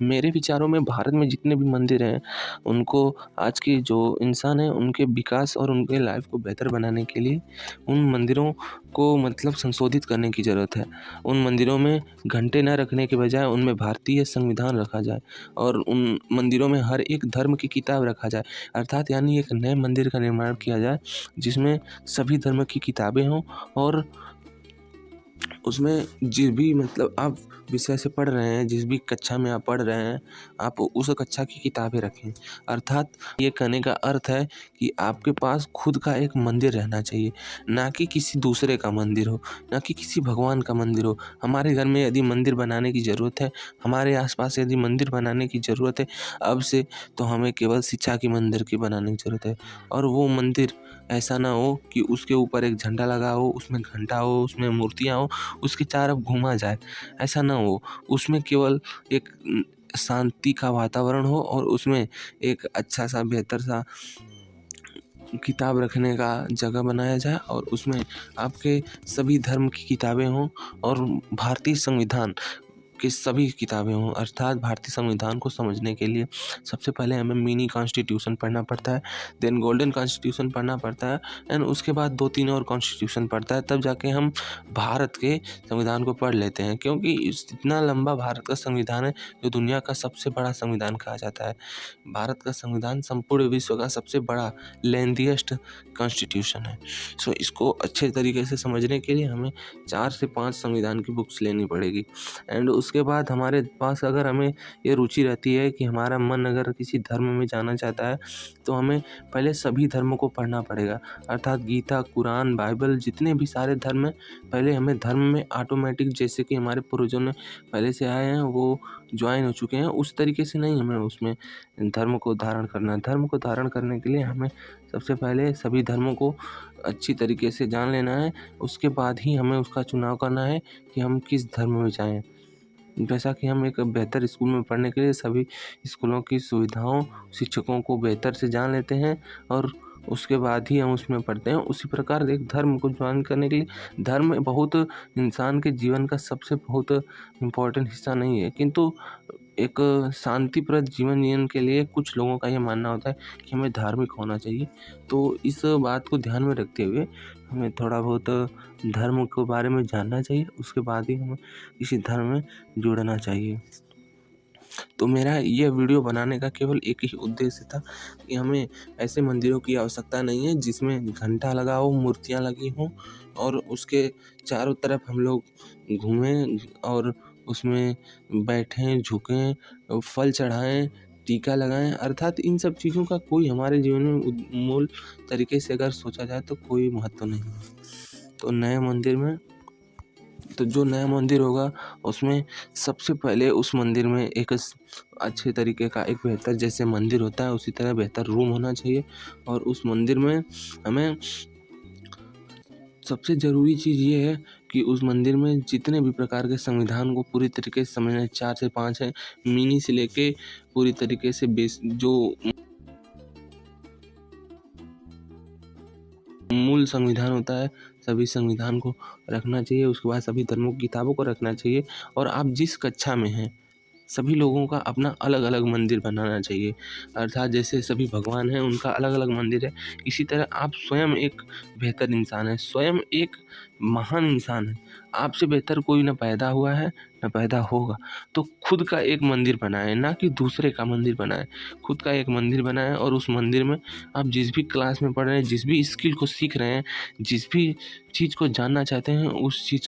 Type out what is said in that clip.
मेरे विचारों में भारत में जितने भी मंदिर हैं, उनको आज के जो इंसान हैं, उनके विकास और उनके लाइफ़ को बेहतर बनाने के लिए उन मंदिरों को मतलब संशोधित करने की ज़रूरत है। उन मंदिरों में घंटे न रखने के बजाय उनमें भारतीय संविधान रखा जाए और उन मंदिरों में हर एक धर्म की किताब रखा जाए। अर्थात यानी एक नए मंदिर का निर्माण किया जाए, जिसमें सभी धर्म की किताबें हों और उसमें जिस भी मतलब आप विषय से पढ़ रहे हैं, जिस भी कक्षा में आप पढ़ रहे हैं, आप उस कक्षा की किताबें रखें। अर्थात ये कहने का अर्थ है कि आपके पास खुद का एक मंदिर रहना चाहिए, ना कि किसी दूसरे का मंदिर हो, ना कि किसी भगवान का मंदिर हो। हमारे घर में यदि मंदिर बनाने की ज़रूरत है, हमारे आस-पास यदि मंदिर बनाने की ज़रूरत है अब से, तो हमें केवल शिक्षा के मंदिर की बनाने की ज़रूरत है। और वो मंदिर ऐसा ना हो कि उसके ऊपर एक झंडा लगा हो, उसमें घंटा हो, उसमें मूर्तियाँ हो, उसकी तरफ घूमा जाए, ऐसा ना हो। उसमें केवल एक शांति का वातावरण हो और उसमें एक अच्छा-सा बेहतर-सा किताब रखने का जगह बनाया जाए और उसमें आपके सभी धर्म की किताबें हों और भारतीय संविधान की सभी किताबें हों। अर्थात भारतीय संविधान को समझने के लिए सबसे पहले हमें मिनी कॉन्स्टिट्यूशन पढ़ना पड़ता है, देन गोल्डन कॉन्स्टिट्यूशन पढ़ना पड़ता है एंड उसके बाद 2-3 और कॉन्स्टिट्यूशन पढ़ता है, तब जाके हम भारत के संविधान को पढ़ लेते हैं। क्योंकि इतना लंबा भारत का संविधान है, जो दुनिया का सबसे बड़ा संविधान कहा जाता है। भारत का संविधान संपूर्ण विश्व का सबसे बड़ा लेंथीएस्ट कॉन्स्टिट्यूशन है। सो इसको अच्छे तरीके से समझने के लिए हमें 4 से 5 संविधान की बुक्स लेनी पड़ेगी एंड उसके बाद हमारे पास अगर हमें ये रुचि रहती है कि हमारा मन अगर किसी धर्म में जाना चाहता है, तो हमें पहले सभी धर्मों को पढ़ना पड़ेगा। अर्थात गीता, कुरान, बाइबल जितने भी सारे धर्म हैं, पहले हमें धर्म में ऑटोमेटिक जैसे कि हमारे पूर्वजों ने पहले से आए हैं, वो जॉइन हो चुके हैं, उस तरीके से नहीं हमें उसमें धर्म को धारण करना है। धर्म को धारण करने के लिए हमें सबसे पहले सभी धर्मों को अच्छी तरीके से जान लेना है, उसके बाद ही हमें उसका चुनाव करना है कि हम किस धर्म में जाएँ। जैसा कि हम एक बेहतर स्कूल में पढ़ने के लिए सभी स्कूलों की सुविधाओं, शिक्षकों को बेहतर से जान लेते हैं और उसके बाद ही हम उसमें पढ़ते हैं। उसी प्रकार एक धर्म को जॉइन करने के लिए धर्म बहुत इंसान के जीवन का सबसे बहुत इम्पोर्टेंट हिस्सा नहीं है, किंतु एक शांतिप्रद जीवन जीने के लिए कुछ लोगों का ये मानना होता है कि हमें धार्मिक होना चाहिए। तो इस बात को ध्यान में रखते हुए हमें थोड़ा बहुत धर्म के बारे में जानना चाहिए, उसके बाद ही हमें किसी धर्म में जुड़ना चाहिए। तो मेरा ये वीडियो बनाने का केवल एक ही उद्देश्य था कि हमें ऐसे मंदिरों की आवश्यकता नहीं है जिसमें घंटा लगा हो, मूर्तियाँ लगी हों और उसके चारों तरफ हम लोग घूमें और उसमें बैठें, झुकें, फल चढ़ाएँ, टीका लगाएँ। अर्थात इन सब चीज़ों का कोई हमारे जीवन में मूल तरीके से अगर सोचा जाए तो कोई महत्व नहीं है। तो नए मंदिर में तो जो नया मंदिर होगा उसमें सबसे पहले उस मंदिर में एक अच्छे तरीके का एक बेहतर जैसे मंदिर होता है उसी तरह बेहतर रूम होना चाहिए और उस मंदिर में हमें सबसे ज़रूरी चीज़ ये है कि उस मंदिर में जितने भी प्रकार के संविधान को पूरी तरीके से समझना है, 4 से 5 है, मिनी से लेके पूरी तरीके से बेस जो मूल संविधान होता है, सभी संविधान को रखना चाहिए। उसके बाद सभी धर्मों की किताबों को रखना चाहिए और आप जिस कक्षा में हैं, सभी लोगों का अपना अलग-अलग मंदिर बनाना चाहिए। अर्थात जैसे सभी भगवान हैं, उनका अलग-अलग मंदिर है, इसी तरह आप स्वयं एक बेहतर इंसान हैं, स्वयं एक महान इंसान हैं। आपसे बेहतर कोई ना पैदा हुआ है, ना पैदा होगा। तो खुद का एक मंदिर बनाएँ, ना कि दूसरे का मंदिर बनाएँ। खुद का एक मंदिर बनाएँ और उस मंदिर में आप जिस भी क्लास में पढ़ रहे हैं, जिस भी स्किल को सीख रहे हैं, जिस भी चीज़ को जानना चाहते हैं, उस चीज़